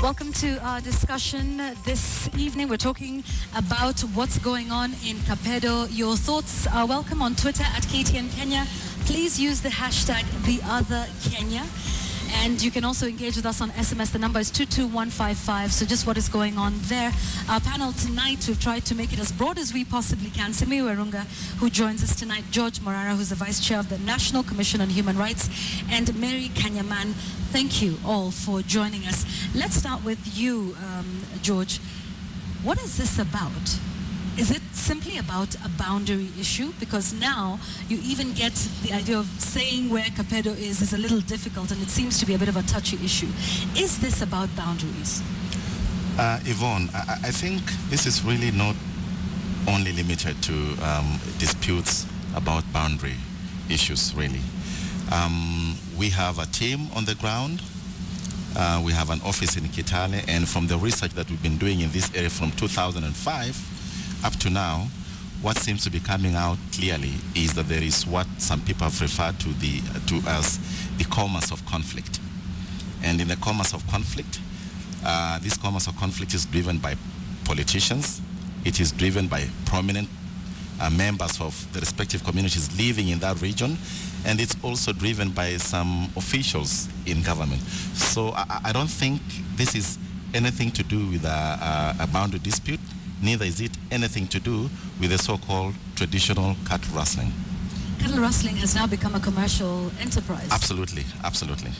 Welcome to our discussion this evening. We're talking about what's going on in Kapedo. Your thoughts are welcome on Twitter at KTN Kenya. Please use the hashtag #TheOtherKenya. And you can also engage with us on SMS. The number is 22155. So just what is going on there. Our panel tonight, we've tried to make it as broad as we possibly can. Simi Werunga, who joins us tonight. George Morara, who's the Vice Chair of the National Commission on Human Rights. And Mary Kanyaman. Thank you all for joining us. Let's start with you, George. What is this about? Is it simply about a boundary issue? Because now you even get the idea of saying where Kapedo is a little difficult, and it seems to be a bit of a touchy issue. Is this about boundaries? Yvonne, I think this is really not only limited to disputes about boundary issues, really. We have a team on the ground. We have an office in Kitale, and from the research that we've been doing in this area from 2005 up to now, what seems to be coming out clearly is that there is what some people have referred to as the commerce of conflict. And in the commerce of conflict, this commerce of conflict is driven by politicians. It is driven by prominent members of the respective communities living in that region, and it's also driven by some officials in government. So I don't think this is anything to do with a boundary dispute. Neither is it anything to do with the so-called traditional cattle rustling. Cattle rustling has now become a commercial enterprise. Absolutely, absolutely.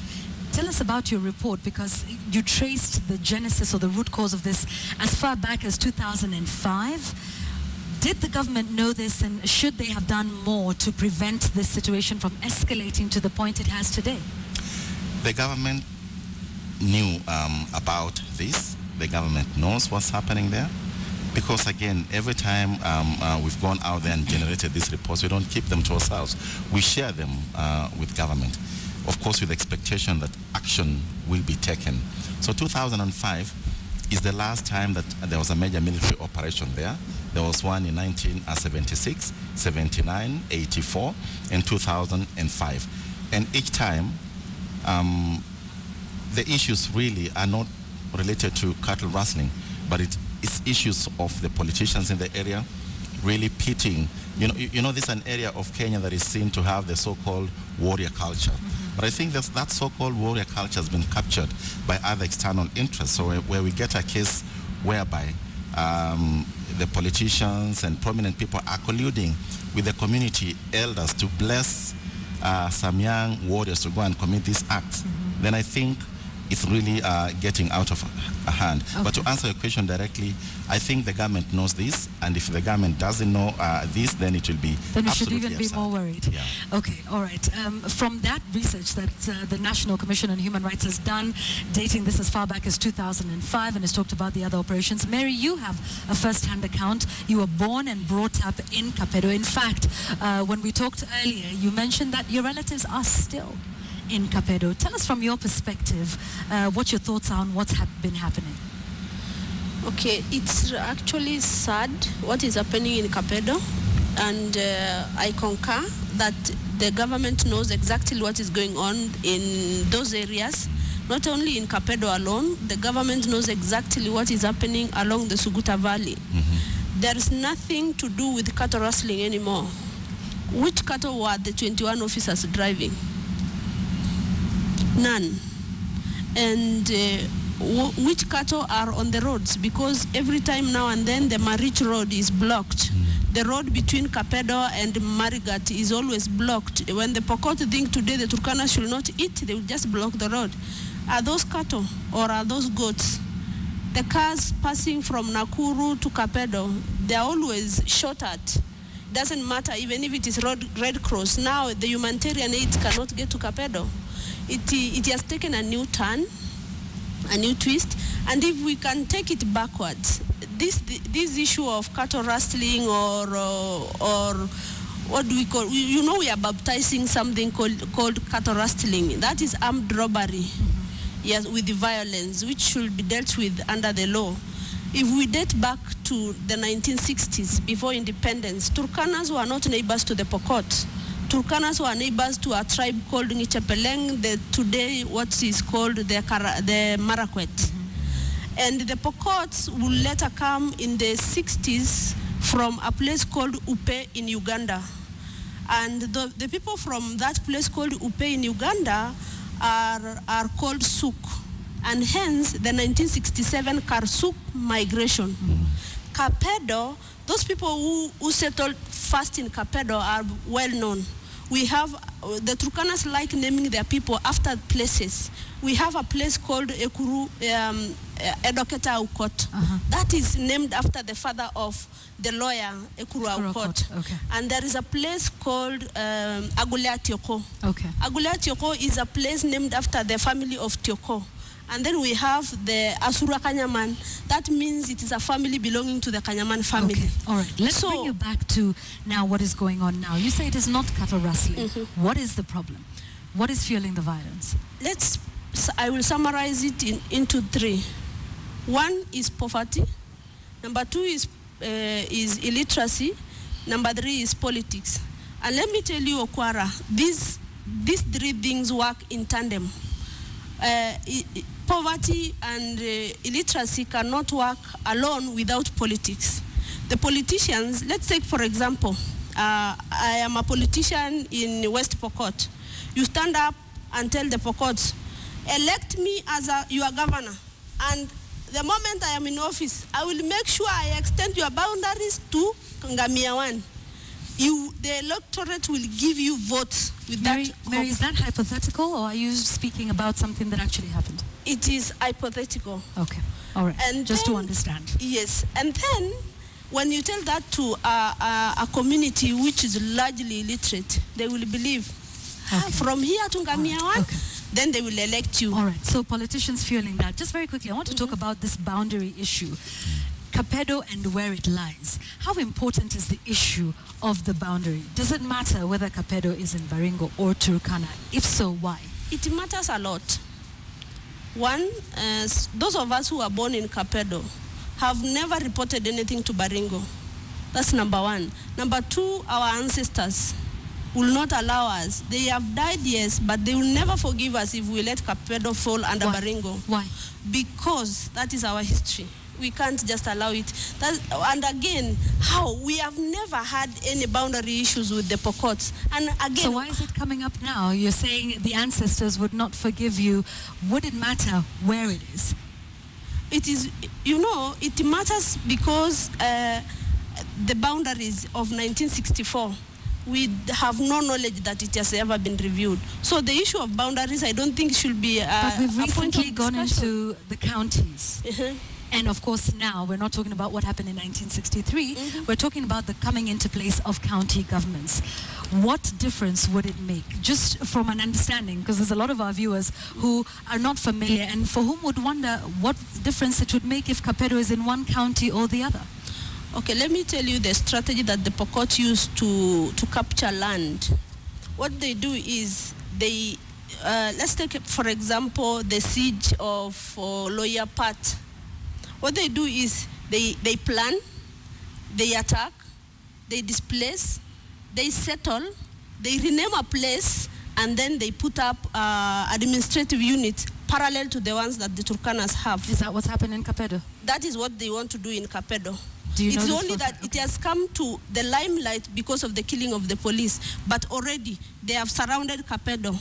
Tell us about your report, because you traced the genesis or the root cause of this as far back as 2005. Did the government know this, and should they have done more to prevent this situation from escalating to the point it has today? The government knew about this. The government knows what's happening there. Because again, every time we've gone out there and generated these reports, we don't keep them to ourselves. We share them with government, of course with the expectation that action will be taken. So 2005 is the last time that there was a major military operation there. There was one in 1976, 79, 84, and 2005. And each time, the issues really are not related to cattle rustling, but it's issues of the politicians in the area really pitting. You know, this is an area of Kenya that is seen to have the so-called warrior culture. Mm-hmm. But I think that so-called warrior culture has been captured by other external interests. So where we get a case whereby the politicians and prominent people are colluding with the community elders to bless some young warriors to go and commit these acts, mm-hmm. then I think it's really getting out of hand. Okay. But to answer your question directly, I think the government knows this, and if the government doesn't know this, then it will be then we should absolutely even be more worried. Yeah. Okay, all right. From that research that the National Commission on Human Rights has done, dating this as far back as 2005, and has talked about the other operations. Mary, you have a first-hand account. You were born and brought up in Kapedo. In fact, when we talked earlier, you mentioned that your relatives are still in Kapedo. Tell us from your perspective what your thoughts are on what's been happening. Okay, it's actually sad what is happening in Kapedo, and I concur that the government knows exactly what is going on in those areas. Not only in Kapedo alone, the government knows exactly what is happening along the Suguta Valley. Mm-hmm. There is nothing to do with cattle rustling anymore. Which cattle were the 21 officers driving? None. And which cattle are on the roads? Because every time now and then the Marich road is blocked. The road between Kapedo and Marigat is always blocked. When the Pokot think today the Turkana should not eat, they will just block the road. Are those cattle or are those goats? The cars passing from Nakuru to Kapedo, they are always shot at. Doesn't matter even if it is Red Cross. Now the humanitarian aid cannot get to Kapedo. It has taken a new turn, a new twist, and if we can take it backwards, this issue of cattle rustling or what do we call? You know, we are baptizing something called cattle rustling. That is armed robbery, yes, with the violence, which should be dealt with under the law. If we date back to the 1960s, before independence, Turkanas were not neighbors to the Pokot. Turkanas were neighbors to a tribe called Ngichapeleng, today what is called the Marakwet. And the Pokots will later come in the 60s from a place called Upe in Uganda. And the people from that place called Upe in Uganda are called Suk. And hence the 1967 Karsuk migration. Kapedo, those people who settled first in Kapedo are well known. We have, the Turkanas like naming their people after places. We have a place called Ekuru, Edoketa Aukot. That is named after the father of the lawyer, Ekuru Aukot. Okay. And there is a place called Agulea Tioko. Okay. Agulea Tioko is a place named after the family of Tioko. And then we have the Asura Kanyaman. That means it is a family belonging to the Kanyaman family. Okay. All right. Let's bring you back to now what is going on now. You say it is not cattle rustling. What is the problem? What is fueling the violence? I will summarize it into three. One is poverty. Number two is illiteracy. Number three is politics. And let me tell you, Okwara, these three things work in tandem. Poverty and illiteracy cannot work alone without politics. The politicians, let's take for example, I am a politician in West Pokot. You stand up and tell the Pokots, elect me as your governor, and the moment I am in office, I will make sure I extend your boundaries to Ngamia 1. The electorate will give you votes with Mary, that. Mary, is that hypothetical, or are you speaking about something that actually happened? It is hypothetical. Okay, all right, and just then, to understand. Yes, and then when you tell that to a community which is largely illiterate, they will believe, from here to Ngamia 1, then they will elect you. All right, so politicians fueling that. Just very quickly, I want to talk about this boundary issue. Kapedo and where it lies. How important is the issue of the boundary? Does it matter whether Kapedo is in Baringo or Turkana? If so, why? It matters a lot. One, those of us who are born in Kapedo have never reported anything to Baringo. That's number one. Number two, our ancestors will not allow us. They have died, yes, but they will never forgive us if we let Kapedo fall under Baringo. Why? Because that is our history. We can't just allow it. And again, how? We have never had any boundary issues with the Pokots. And again, so why is it coming up now? You're saying the ancestors would not forgive you. Would it matter where it is? It is, it matters because the boundaries of 1964, we have no knowledge that it has ever been reviewed. So the issue of boundaries, I don't think should be but we've a point recently of gone discussion. into the counties. And of course now, we're not talking about what happened in 1963, we're talking about the coming into place of county governments. What difference would it make? Just from an understanding, because there's a lot of our viewers who are not familiar and for whom would wonder what difference it would make if Kapedo is in one county or the other. Okay, let me tell you the strategy that the Pokot used to capture land. What they do is they, let's take for example the siege of Loya Pat. What they do is they plan, they attack, they displace, they settle, they rename a place, and then they put up administrative units parallel to the ones that the Turkanas have. Is that what's happened in Kapedo? That is what they want to do in Kapedo. Do you know it's this only that it has come to the limelight because of the killing of the police, but already they have surrounded Kapedo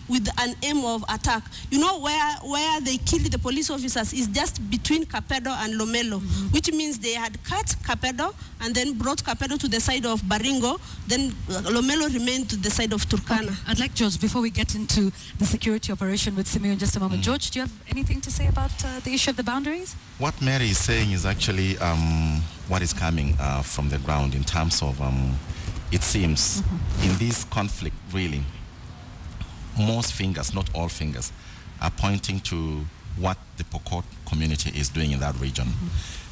with an aim of attack. You know where they killed the police officers is just between Kapedo and Lomelo, which means they had cut Kapedo and then brought Kapedo to the side of Baringo, then Lomelo remained to the side of Turkana. Okay. I'd like George, before we get into the security operation with Simeon in just a moment. George, do you have anything to say about the issue of the boundaries? What Mary is saying is actually what is coming from the ground in terms of, it seems, in this conflict, really, most fingers, not all fingers, are pointing to what the Pokot community is doing in that region.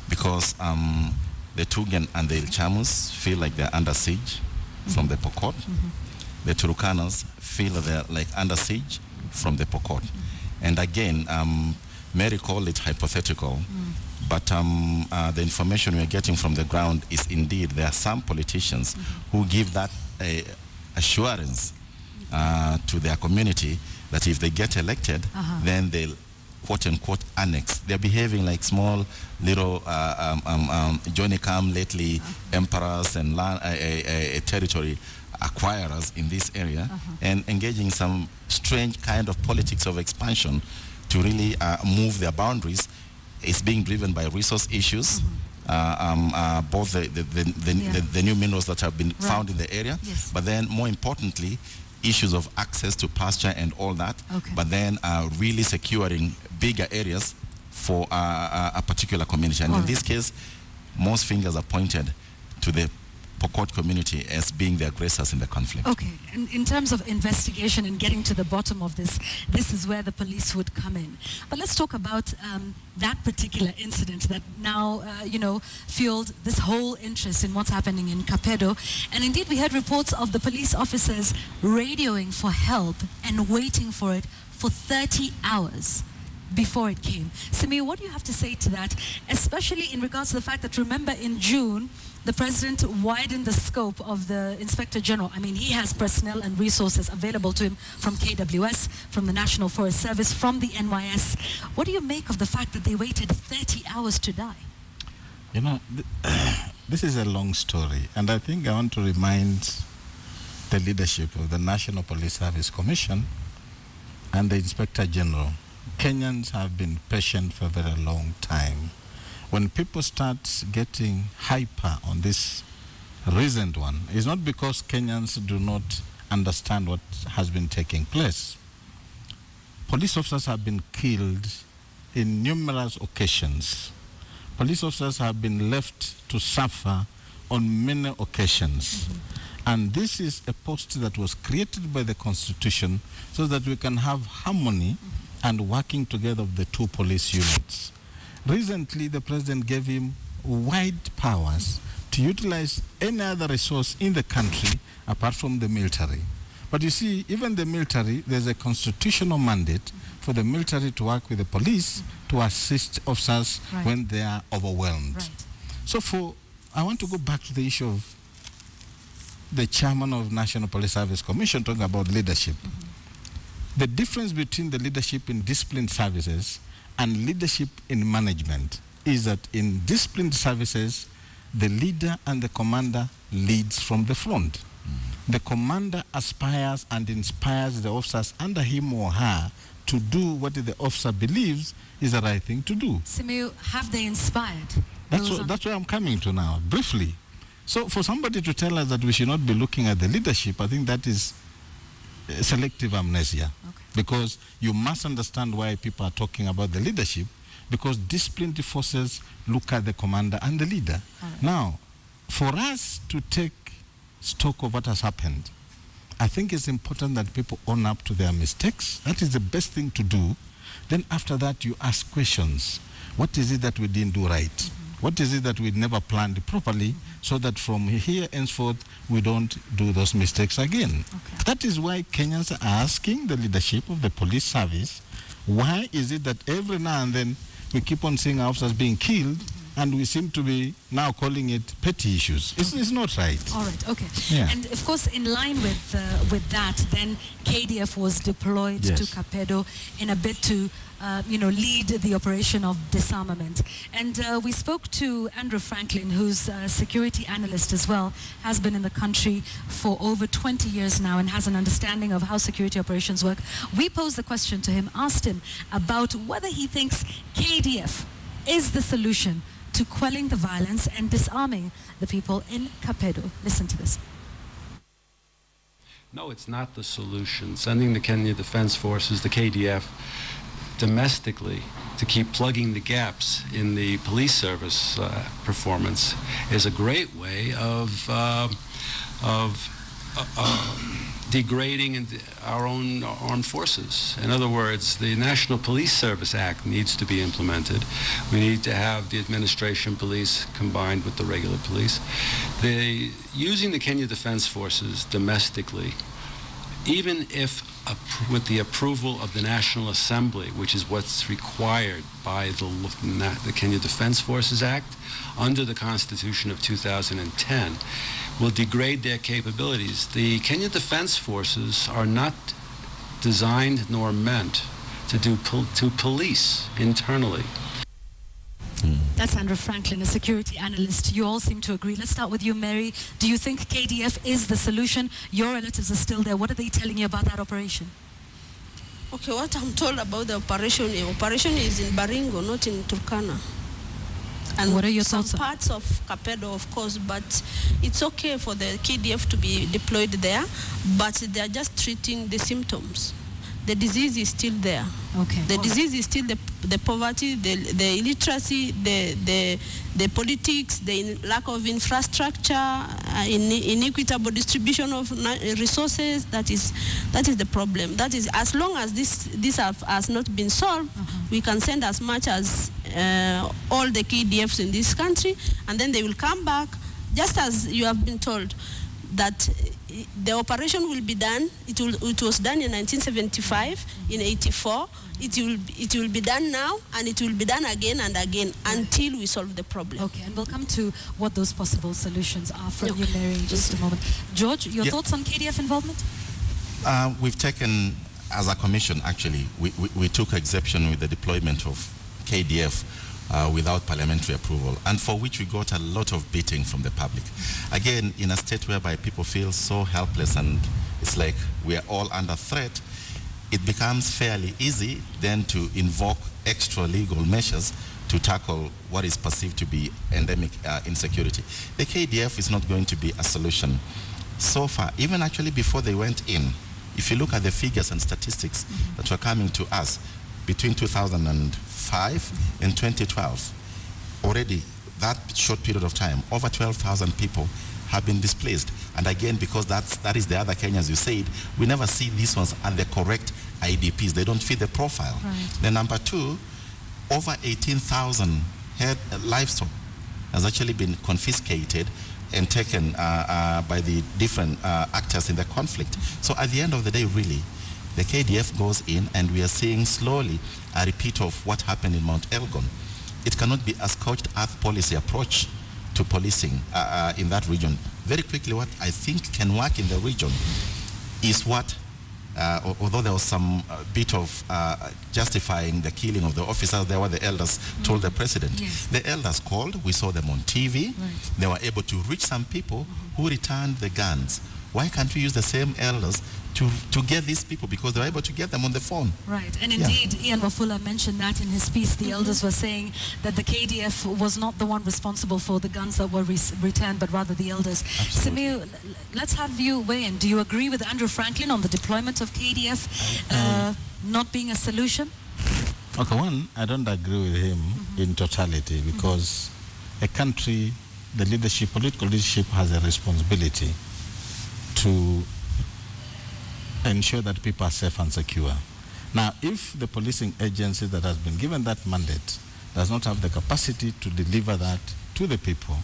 Because the Tugen and the Ilchamus feel like they're under siege from the Pokot. The Turukanas feel they're like under siege from the Pokot. And again, Mary called it hypothetical, but the information we're getting from the ground is indeed there are some politicians who give that assurance to their community that if they get elected, then they'll quote-unquote annex. They're behaving like small little Johnny-come-lately emperors and territory acquirers in this area, and engaging in some strange kind of politics of expansion to really move their boundaries. It's being driven by resource issues, both the new minerals that have been found in the area, but then more importantly, issues of access to pasture and all that, but then really securing bigger areas for a particular community. And in this case, most fingers are pointed to the Pokot community as being the aggressors in the conflict. Okay, and in terms of investigation and getting to the bottom of this, this is where the police would come in. But let's talk about that particular incident that now, fueled this whole interest in what's happening in Kapedo. And indeed, we had reports of the police officers radioing for help and waiting for it for 30 hours before it came. Simi, what do you have to say to that, especially in regards to the fact that, remember, in June, the president widened the scope of the Inspector General. I mean, he has personnel and resources available to him from KWS, from the National Forest Service, from the NYS. What do you make of the fact that they waited 30 hours to die? You know, this is a long story, and I think I want to remind the leadership of the National Police Service Commission and the Inspector General. Kenyans have been patient for a very long time. When people start getting hyper on this recent one, it's not because Kenyans do not understand what has been taking place. Police officers have been killed in numerous occasions. Police officers have been left to suffer on many occasions. And this is a post that was created by the Constitution so that we can have harmony and working together of the two police units. Recently, the president gave him wide powers to utilize any other resource in the country apart from the military. But you see, even the military, there's a constitutional mandate for the military to work with the police to assist officers when they are overwhelmed. So I want to go back to the issue of the chairman of National Police Service Commission talking about leadership. The difference between the leadership in disciplined services and leadership in management is that in disciplined services, the leader and the commander leads from the front. The commander aspires and inspires the officers under him or her to do what the officer believes is the right thing to do. Simiyu, have they inspired? That's where I'm coming to now, briefly. So for somebody to tell us that we should not be looking at the leadership, I think that is selective amnesia. Because you must understand why people are talking about the leadership, because disciplined forces look at the commander and the leader. Now, for us to take stock of what has happened, I think it's important that people own up to their mistakes. That is the best thing to do. Then after that, you ask questions. What is it that we didn't do right? What is it that we never planned properly, so that from here henceforth we don't do those mistakes again? That is why Kenyans are asking the leadership of the police service, why is it that every now and then we keep on seeing officers being killed, and we seem to be now calling it petty issues? It's not right. All right, okay. And of course, in line with that, then KDF was deployed to Kapedo in a bid to lead the operation of disarmament. And we spoke to Andrew Franklin, who's a security analyst as well, has been in the country for over 20 years now and has an understanding of how security operations work. We posed the question to him, asked him about whether he thinks KDF is the solution to quelling the violence and disarming the people in Kapedo. Listen to this. No, it's not the solution. Sending the Kenya Defense Forces, the KDF, domestically to keep plugging the gaps in the police service performance is a great way of degrading our own armed forces. In other words, the National Police Service Act needs to be implemented. We need to have the administration police combined with the regular police. Using the Kenya Defense Forces domestically, even if with the approval of the National Assembly, which is what's required by the Kenya Defense Forces Act under the Constitution of 2010, will degrade their capabilities. The Kenya Defense Forces are not designed nor meant to police internally. That's Andrew Franklin, a security analyst. You all seem to agree. Let's start with you, Mary. Do you think KDF is the solution? Your relatives are still there. What are they telling you about that operation? Okay, what I'm told about the operation is in Baringo, not in Turkana. And what are your some thoughts? Parts of Kapedo, of course, but it's okay for the KDF to be deployed there, but they are just treating the symptoms. The disease is still there. Okay. The disease is still the poverty, the illiteracy, the politics, the lack of infrastructure, inequitable distribution of resources. That is the problem. That is, as long as this has not been solved, we can send as much as all the KDFs in this country, and then they will come back, just as you have been told, that the operation will be done. It was done in 1975, in 84. It will be done now, and it will be done again and again until we solve the problem. Okay, and we'll come to what those possible solutions are from you, Mary, in just a moment. George, your thoughts on KDF involvement? We've taken, as a commission, actually, we took exception with the deployment of KDF without parliamentary approval, and for which we got a lot of beating from the public. Again, in a state whereby people feel so helpless and it's like we are all under threat, it becomes fairly easy then to invoke extra legal measures to tackle what is perceived to be endemic insecurity. The KDF is not going to be a solution. So far, even actually before they went in, if you look at the figures and statistics that were coming to us between 2005 and 2012, already that short period of time, over 12,000 people have been displaced. And again, because that is the other Kenyans you said, we never see these ones at the correct IDPs. They don't fit the profile. Right. Then number two, over 18,000 livestock has actually been confiscated and taken by the different actors in the conflict. So at the end of the day, really, the KDF goes in and we are seeing slowly a repeat of what happened in Mount Elgon. It cannot be a scorched earth policy approach to policing in that region. Very quickly, what I think can work in the region is what, although there was some bit of justifying the killing of the officers, there were the elders told the president. Yes. The elders called, we saw them on TV. Right. They were able to reach some people who returned the guns. Why can't we use the same elders to get these people? Because they were able to get them on the phone. Right, and indeed, Ian Wafula mentioned that in his piece. The elders were saying that the KDF was not the one responsible for the guns that were returned, but rather the elders. Samir, let's have you weigh in. Do you agree with Andrew Franklin on the deployment of KDF not being a solution? Okay, one, I don't agree with him in totality, because a country, the leadership, political leadership, has a responsibility to ensure that people are safe and secure. Now, if the policing agency that has been given that mandate does not have the capacity to deliver that to the people,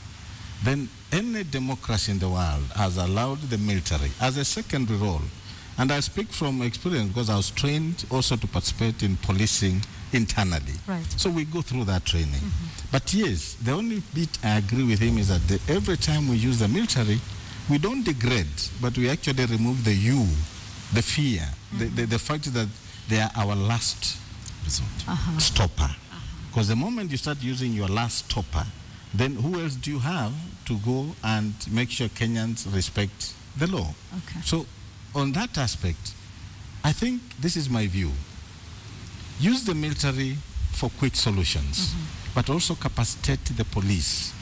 then any democracy in the world has allowed the military as a secondary role. And I speak from experience because I was trained also to participate in policing internally. Right. So we go through that training. But yes, the only bit I agree with him is that every time we use the military, we don't degrade, but we actually remove the the fear, the fact that they are our last stopper. Because the moment you start using your last stopper, then who else do you have to go and make sure Kenyans respect the law? Okay. So on that aspect, I think this is my view. Use the military for quick solutions, but also capacitate the police.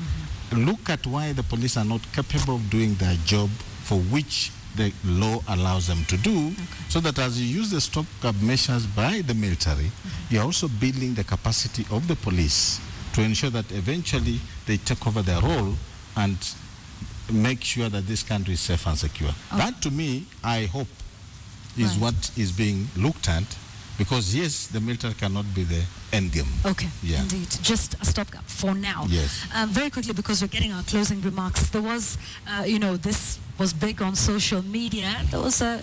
Look at why the police are not capable of doing their job for which the law allows them to do, so that as you use the stopgap measures by the military, you're also building the capacity of the police to ensure that eventually they take over their role and make sure that this country is safe and secure. That, to me, I hope, is what is being looked at, because yes, the military cannot be the end game. Okay, Yeah. indeed. Just a stopgap for now. Yes. Very quickly, because we're getting our closing remarks, there was, this was big on social media. There was a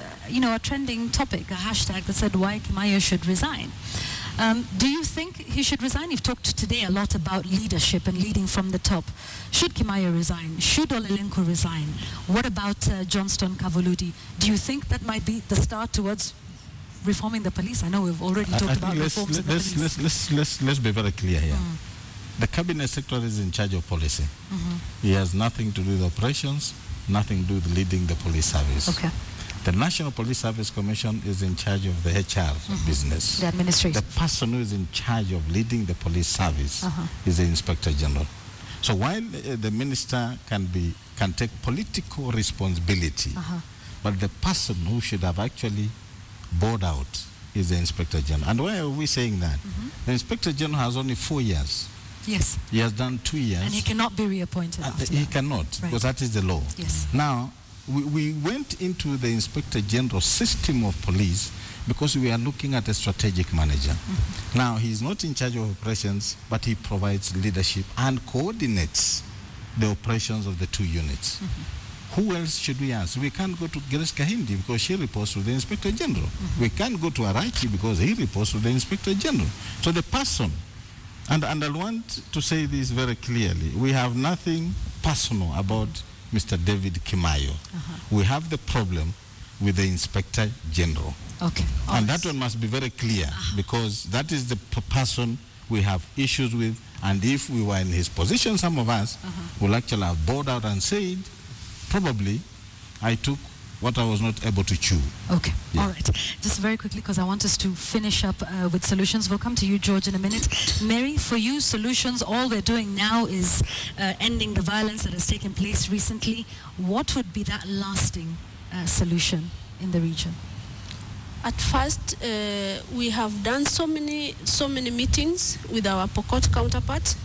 trending topic, a hashtag that said why Kimayo should resign. Do you think he should resign? You've talked today a lot about leadership and leading from the top. Should Kimayo resign? Should Olelenku resign? What about Johnston Kavuludi? Do you think that might be the start towards reforming the police? I know we've already talked about reforms in the police. Let's be very clear here. The cabinet secretary is in charge of policy. He has nothing to do with operations, nothing to do with leading the police service. Okay. The National Police Service Commission is in charge of the HR business. The administration. The person who is in charge of leading the police service is the Inspector General. So while the minister can take political responsibility, but the person who should have actually bowed out is the Inspector General. And why are we saying that? The Inspector General has only 4 years. Yes. He has done 2 years. And he cannot be reappointed after He that. cannot, because that is the law. Yes. Now, we went into the Inspector General system of police because we are looking at a strategic manager. Now, he is not in charge of operations, but he provides leadership and coordinates the operations of the 2 units. Who else should we ask? We can't go to Grace Kahindi because she reports to the Inspector General. We can't go to Arachi because he reports to the Inspector General. So the person, and I want to say this very clearly, we have nothing personal about Mr. David Kimayo. We have the problem with the Inspector General. Okay. And that one must be very clear because that is the person we have issues with. And if we were in his position, some of us will actually have bowed out and said, probably I took what I was not able to chew. Okay, Yeah. all right. Just very quickly, because I want us to finish up with solutions. We'll come to you, George, in a minute. Mary, for you, solutions, all we're doing now is ending the violence that has taken place recently. What would be that lasting solution in the region? At first, we have done so many meetings with our Pokot counterpart.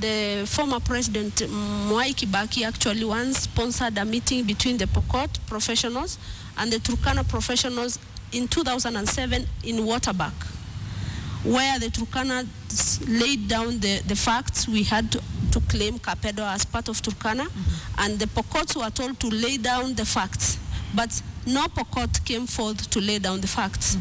The former president, Mwai Kibaki, actually once sponsored a meeting between the Pokot professionals and the Turkana professionals in 2007 in Waterback, where the Turkana laid down the facts. We had to claim Kapedo as part of Turkana, and the Pokots were told to lay down the facts. But no Pokot came forth to lay down the facts.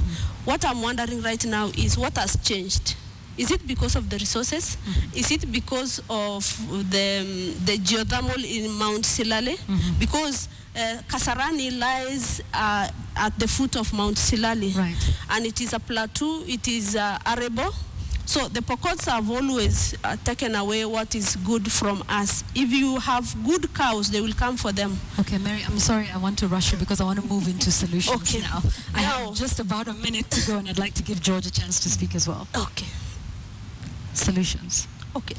What I'm wondering right now is what has changed. Is it because of the resources? Is it because of the geothermal in Mount Silale? Because Kasarani lies at the foot of Mount Silale. Right. And it is a plateau, it is arable. So the Pokots have always taken away what is good from us. If you have good cows, they will come for them. Okay, Mary, I'm sorry, I want to rush you because I want to move into solutions now. I have just about a minute to go, and I'd like to give George a chance to speak as well. Okay. Solutions. Okay.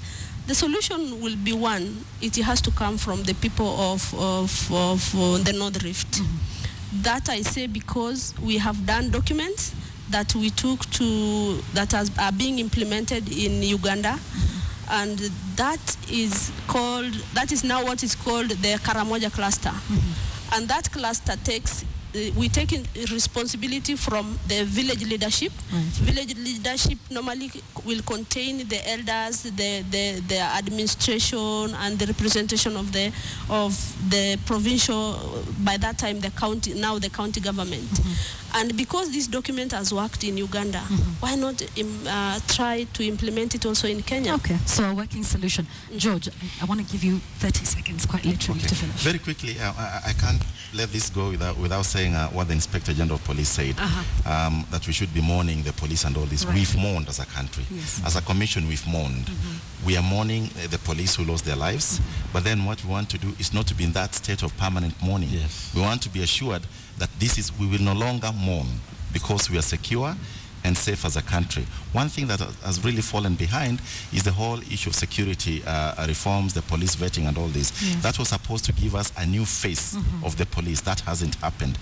The solution will be one, it has to come from the people of the North Rift. That I say because we have done documents that we took to, that are being implemented in Uganda. And that is now what is called the Karamoja cluster. And that cluster we take responsibility from the village leadership. Village leadership normally will contain the elders, the administration, and the representation of the provincial, by that time the county, now the county government. And because this document has worked in Uganda, why not try to implement it also in Kenya? Okay, so a working solution. George, I want to give you 30 seconds, quite literally, to finish. Very quickly, I can't let this go without saying what the Inspector General of Police said, that we should be mourning the police and all this. Right. We've mourned as a country. Yes. As a commission, we've mourned. We are mourning the police who lost their lives, but then what we want to do is not to be in that state of permanent mourning. Yes. We want to be assured that we will no longer mourn because we are secure and safe as a country. One thing that has really fallen behind is the whole issue of security reforms, the police vetting and all this. Yes. That was supposed to give us a new face of the police. That hasn't happened.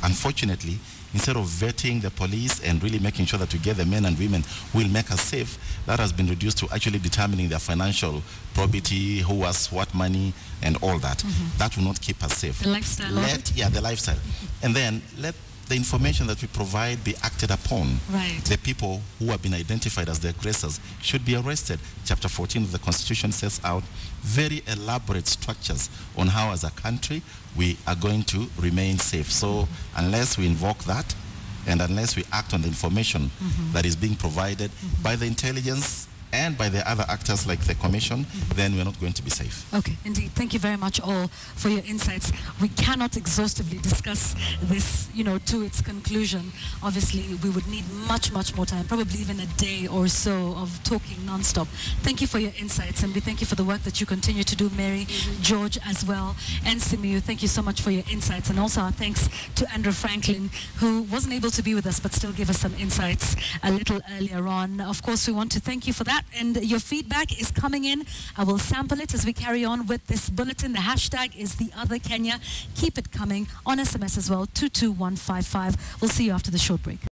Unfortunately, instead of vetting the police and really making sure that we get the men and women who will make us safe, that has been reduced to actually determining their financial probity, who has what money, and all that. That will not keep us safe. The lifestyle of it? Yeah, the lifestyle. And then let the information that we provide be acted upon. Right. The people who have been identified as the aggressors should be arrested. Chapter 14 of the Constitution sets out very elaborate structures on how, as a country, we are going to remain safe. So unless we invoke that, and unless we act on the information that is being provided by the intelligence and by the other actors like the Commission, then we're not going to be safe. Okay, indeed. Thank you very much all for your insights. We cannot exhaustively discuss this, to its conclusion. Obviously, we would need much, much more time, probably even a day or so of talking non-stop. Thank you for your insights, and we thank you for the work that you continue to do, Mary, George as well, and Simiyu. Thank you so much for your insights, and also our thanks to Andrew Franklin, who wasn't able to be with us, but still gave us some insights a little earlier on. Of course, we want to thank you for that, and your feedback is coming in. I will sample it as we carry on with this bulletin. The hashtag is #TheOtherKenya. Keep it coming on SMS as well, 22155. We'll see you after the short break.